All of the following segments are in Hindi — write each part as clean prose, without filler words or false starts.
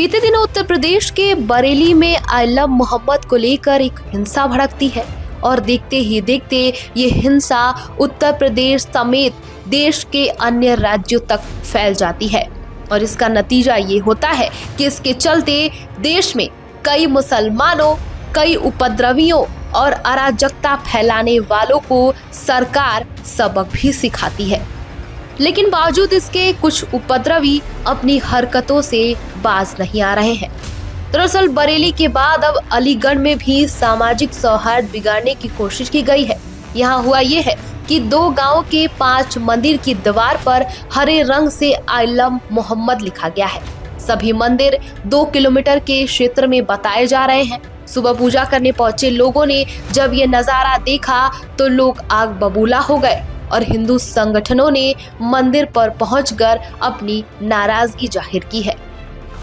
बीते दिनों उत्तर प्रदेश के बरेली में आलम मोहम्मद को लेकर एक हिंसा भड़कती है और देखते ही देखते ये हिंसा उत्तर प्रदेश समेत देश के अन्य राज्यों तक फैल जाती है और इसका नतीजा ये होता है कि इसके चलते देश में कई मुसलमानों, कई उपद्रवियों और अराजकता फैलाने वालों को सरकार सबक भी सिखाती है। लेकिन बावजूद इसके कुछ उपद्रवी अपनी हरकतों से बाज नहीं आ रहे हैं। दरअसल बरेली के बाद अब अलीगढ़ में भी सामाजिक सौहार्द बिगाड़ने की कोशिश की गई है। यहाँ हुआ ये है कि 2 गांव के 5 मंदिर की दीवार पर हरे रंग से आलम मोहम्मद लिखा गया है। सभी मंदिर 2 किलोमीटर के क्षेत्र में बताए जा रहे हैं। सुबह पूजा करने पहुंचे लोगों ने जब ये नजारा देखा तो लोग आग बबूला हो गए और हिंदू संगठनों ने मंदिर पर पहुंचकर अपनी नाराजगी जाहिर की है।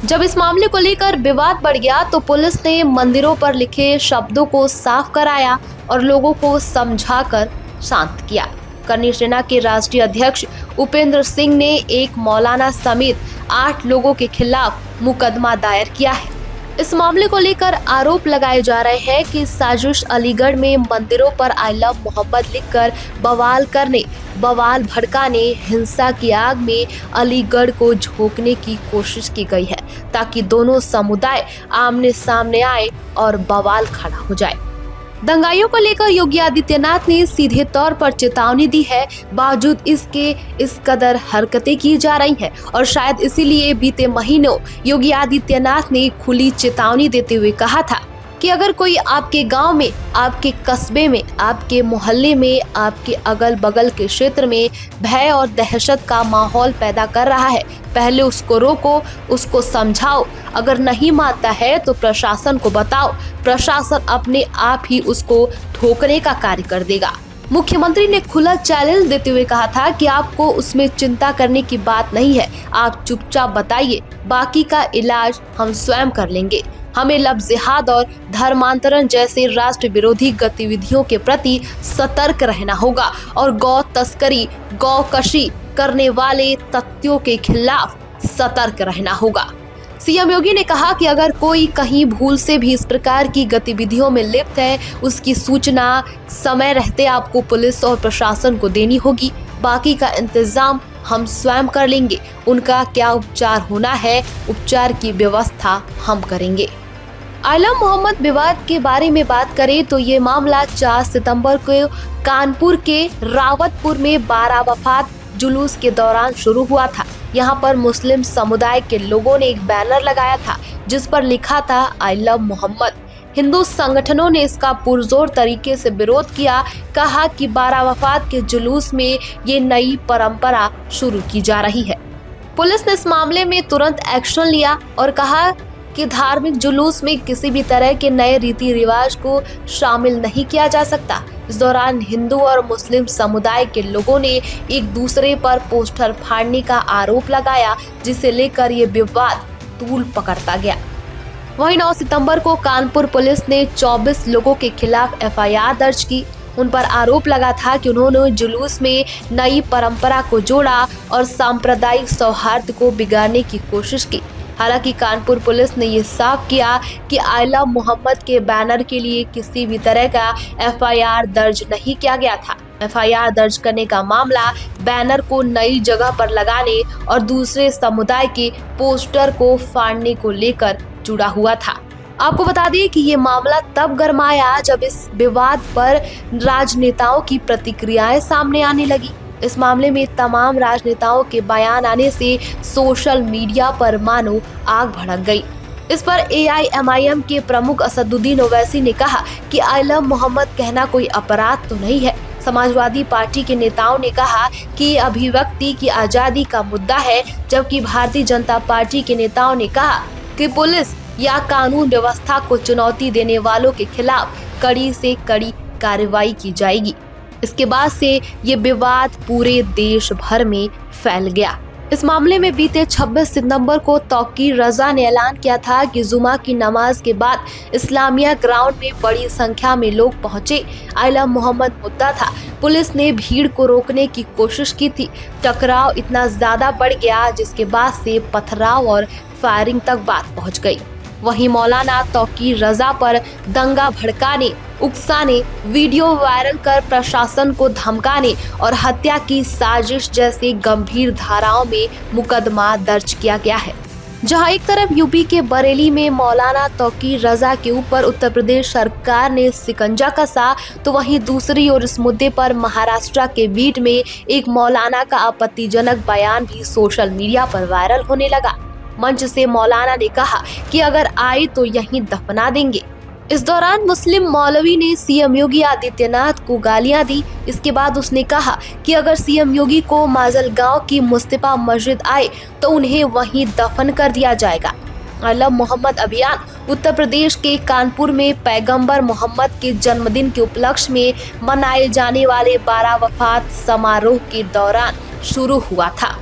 जब इस मामले को लेकर विवाद बढ़ गया तो पुलिस ने मंदिरों पर लिखे शब्दों को साफ कराया और लोगों को समझाकर शांत किया। करनी सेना के राष्ट्रीय अध्यक्ष उपेंद्र सिंह ने एक मौलाना समेत 8 लोगों के खिलाफ मुकदमा दायर किया है। इस मामले को लेकर आरोप लगाए जा रहे हैं कि साजिश अलीगढ़ में मंदिरों पर आलम मोहम्मद लिखकर बवाल करने, बवाल भड़काने, हिंसा की आग में अलीगढ़ को झोंकने की कोशिश की गई है ताकि दोनों समुदाय आमने सामने आए और बवाल खड़ा हो जाए। दंगाइयों को लेकर योगी आदित्यनाथ ने सीधे तौर पर चेतावनी दी है। बावजूद इसके इस कदर हरकतें की जा रही हैं और शायद इसीलिए बीते महीनों योगी आदित्यनाथ ने खुली चेतावनी देते हुए कहा था कि अगर कोई आपके गांव में, आपके कस्बे में, आपके मोहल्ले में, आपके अगल बगल के क्षेत्र में भय और दहशत का माहौल पैदा कर रहा है, पहले उसको रोको, उसको समझाओ। अगर नहीं मानता है तो प्रशासन को बताओ, प्रशासन अपने आप ही उसको ठोकने का कार्य कर देगा। मुख्यमंत्री ने खुला चैलेंज देते हुए कहा था कि आपको उसमें चिंता करने की बात नहीं है, आप चुपचाप बताइए, बाकी का इलाज हम स्वयं कर लेंगे। हमें लव जिहाद और धर्मांतरण जैसे राष्ट्र विरोधी गतिविधियों के प्रति सतर्क रहना होगा और गौ तस्करी, गौकशी करने वाले तथ्यों के खिलाफ सतर्क रहना होगा। सीएम योगी ने कहा कि अगर कोई कहीं भूल से भी इस प्रकार की गतिविधियों में लिप्त है, उसकी सूचना समय रहते आपको पुलिस और प्रशासन को देनी होगी। बाकी का इंतजाम हम स्वयं कर लेंगे। उनका क्या उपचार होना है, उपचार की व्यवस्था हम करेंगे। आलम मोहम्मद विवाद के बारे में बात करें तो ये मामला 4 सितंबर को कानपुर के रावतपुर में 12 वफात जुलूस के दौरान शुरू हुआ था। यहाँ पर मुस्लिम समुदाय के लोगों ने एक बैनर लगाया था जिस पर लिखा था आलम मोहम्मद। हिंदू संगठनों ने इसका पुरजोर तरीके से विरोध किया, कहा कि 12 वफात के जुलूस में ये नई परंपरा शुरू की जा रही है। पुलिस ने इस मामले में तुरंत एक्शन लिया और कहा कि धार्मिक जुलूस में किसी भी तरह के नए रीति रिवाज को शामिल नहीं किया जा सकता। इस दौरान हिंदू और मुस्लिम समुदाय के लोगों ने एक दूसरे पर पोस्टर फाड़ने का आरोप लगाया, जिसे लेकर ये विवाद तूल पकड़ता गया। वहीं 9 सितंबर को कानपुर पुलिस ने 24 लोगों के खिलाफ एफआईआर दर्ज की। उन पर आरोप लगा था कि उन्होंने जुलूस में नई परंपरा को जोड़ा और सांप्रदायिक सौहार्द को बिगाड़ने की कोशिश की। हालांकि कानपुर पुलिस ने ये साफ किया कि आलम मोहम्मद के बैनर के लिए किसी भी तरह का एफआईआर दर्ज नहीं किया गया था। एफआईआर दर्ज करने का मामला बैनर को नई जगह पर लगाने और दूसरे समुदाय के पोस्टर को फाड़ने को लेकर जुड़ा हुआ था। आपको बता दें कि ये मामला तब गरमाया जब इस विवाद पर राजनेताओं की प्रतिक्रियाएं सामने आने लगी। इस मामले में तमाम राजनेताओं के बयान आने से सोशल मीडिया पर मानो आग भड़क गई। इस पर एआईएमआईएम के प्रमुख असदुद्दीन ओवैसी ने कहा कि आलम मोहम्मद कहना कोई अपराध तो नहीं है। समाजवादी पार्टी के नेताओं ने कहा कि अभिव्यक्ति की आजादी का मुद्दा है, जबकि भारतीय जनता पार्टी के नेताओं ने कहा कि पुलिस या कानून व्यवस्था को चुनौती देने वालों के खिलाफ कड़ी से कड़ी कार्रवाई की जाएगी। इसके बाद से ये विवाद पूरे देश भर में फैल गया। इस मामले में बीते 26 सितंबर को तौकीर रजा ने ऐलान किया था कि जुमा की नमाज के बाद इस्लामिया ग्राउंड में बड़ी संख्या में लोग पहुंचे। आलम मोहम्मद मुद्दा था। पुलिस ने भीड़ को रोकने की कोशिश की थी। टकराव इतना ज्यादा बढ़ गया जिसके बाद से पथराव और फायरिंग तक बात पहुंच गई। वहीं मौलाना तौकीर रजा पर दंगा भड़काने, उकसाने, वीडियो वायरल कर प्रशासन को धमकाने और हत्या की साजिश जैसे गंभीर धाराओं में मुकदमा दर्ज किया गया है। जहां एक तरफ यूपी के बरेली में मौलाना तौकीर रजा के ऊपर उत्तर प्रदेश सरकार ने शिकंजा कसा, तो वहीं दूसरी ओर इस मुद्दे पर महाराष्ट्र के बीड में एक मौलाना का आपत्तिजनक बयान भी सोशल मीडिया पर वायरल होने लगा। मंच से मौलाना ने कहा कि अगर आए तो यहीं दफना देंगे। इस दौरान मुस्लिम मौलवी ने सीएम योगी आदित्यनाथ को गालियां दी। इसके बाद उसने कहा कि अगर सीएम योगी को माजलगांव की मुस्तफा मस्जिद आए तो उन्हें वहीं दफन कर दिया जाएगा। अल्लाह मोहम्मद अभियान उत्तर प्रदेश के कानपुर में पैगंबर मोहम्मद के जन्मदिन के उपलक्ष्य में मनाए जाने वाले 12 वफात समारोह के दौरान शुरू हुआ था।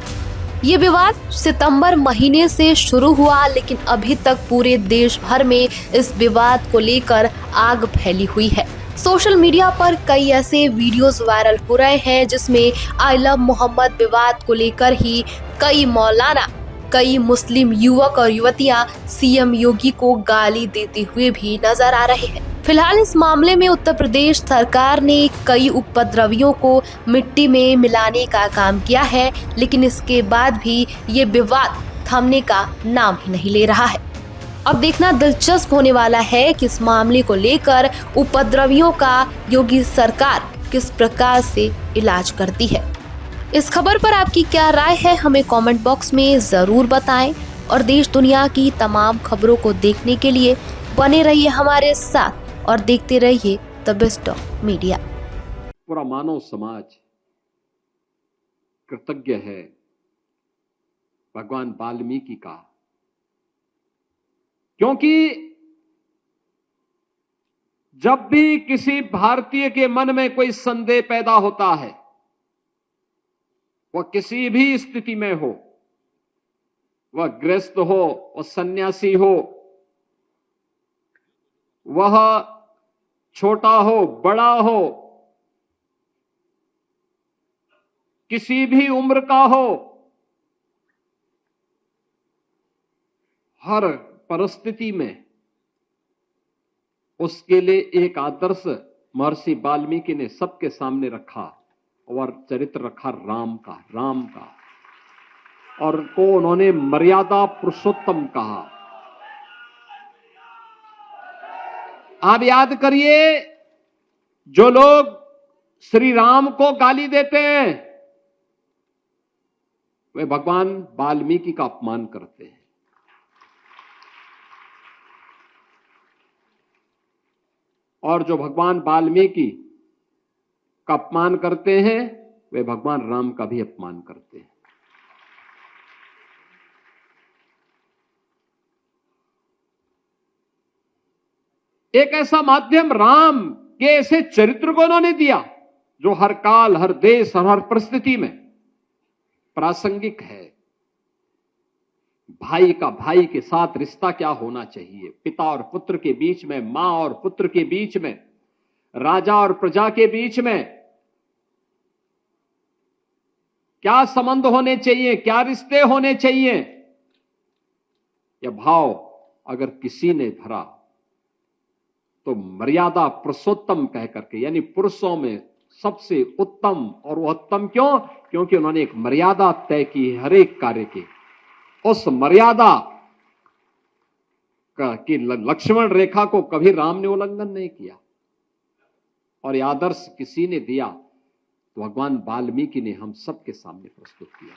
ये विवाद सितंबर महीने से शुरू हुआ, लेकिन अभी तक पूरे देश भर में इस विवाद को लेकर आग फैली हुई है। सोशल मीडिया पर कई ऐसे वीडियोस वायरल हो रहे हैं जिसमें आई लव मोहम्मद विवाद को लेकर ही कई मौलाना, कई मुस्लिम युवक और युवतियां सीएम योगी को गाली देते हुए भी नजर आ रहे हैं। फिलहाल इस मामले में उत्तर प्रदेश सरकार ने कई उपद्रवियों को मिट्टी में मिलाने का काम किया है, लेकिन इसके बाद भी ये विवाद थमने का नाम ही नहीं ले रहा है। अब देखना दिलचस्प होने वाला है कि इस मामले को लेकर उपद्रवियों का योगी सरकार किस प्रकार से इलाज करती है। इस खबर पर आपकी क्या राय है, हमें कमेंट बॉक्स में जरूर बताएं और देश दुनिया की तमाम खबरों को देखने के लिए बने रहिए हमारे साथ और देखते रहिए द बेस्ट ऑफ मीडिया। पूरा मानव समाज कृतज्ञ है भगवान वाल्मीकि का, क्योंकि जब भी किसी भारतीय के मन में कोई संदेह पैदा होता है, वह किसी भी स्थिति में हो, वह गृहस्थ हो, वह सन्यासी हो, वह छोटा हो, बड़ा हो, किसी भी उम्र का हो, हर परिस्थिति में उसके लिए एक आदर्श महर्षि वाल्मीकि ने सबके सामने रखा और चरित्र रखा राम का, और को उन्होंने मर्यादा पुरुषोत्तम कहा। आप याद करिए, जो लोग श्री राम को गाली देते हैं वे भगवान वाल्मीकि का अपमान करते हैं। और जो भगवान वाल्मीकि का अपमान करते हैं वे भगवान राम का भी अपमान करते हैं। एक ऐसा माध्यम राम के ऐसे चरित्र को उन्होंने दिया जो हर काल, हर देश और हर परिस्थिति में प्रासंगिक है। भाई का भाई के साथ रिश्ता क्या होना चाहिए, पिता और पुत्र के बीच में, मां और पुत्र के बीच में, राजा और प्रजा के बीच में क्या संबंध होने चाहिए, क्या रिश्ते होने चाहिए, यह भाव अगर किसी ने धरा तो मर्यादा पुरुषोत्तम कह करके, यानी पुरुषों में सबसे उत्तम। और वह उत्तम क्यों? क्योंकि उन्होंने एक मर्यादा तय की है हर एक कार्य की। उस मर्यादा की लक्ष्मण रेखा को कभी राम ने उल्लंघन नहीं किया, और यह आदर्श किसी ने दिया तो भगवान वाल्मीकि ने हम सबके सामने प्रस्तुत किया।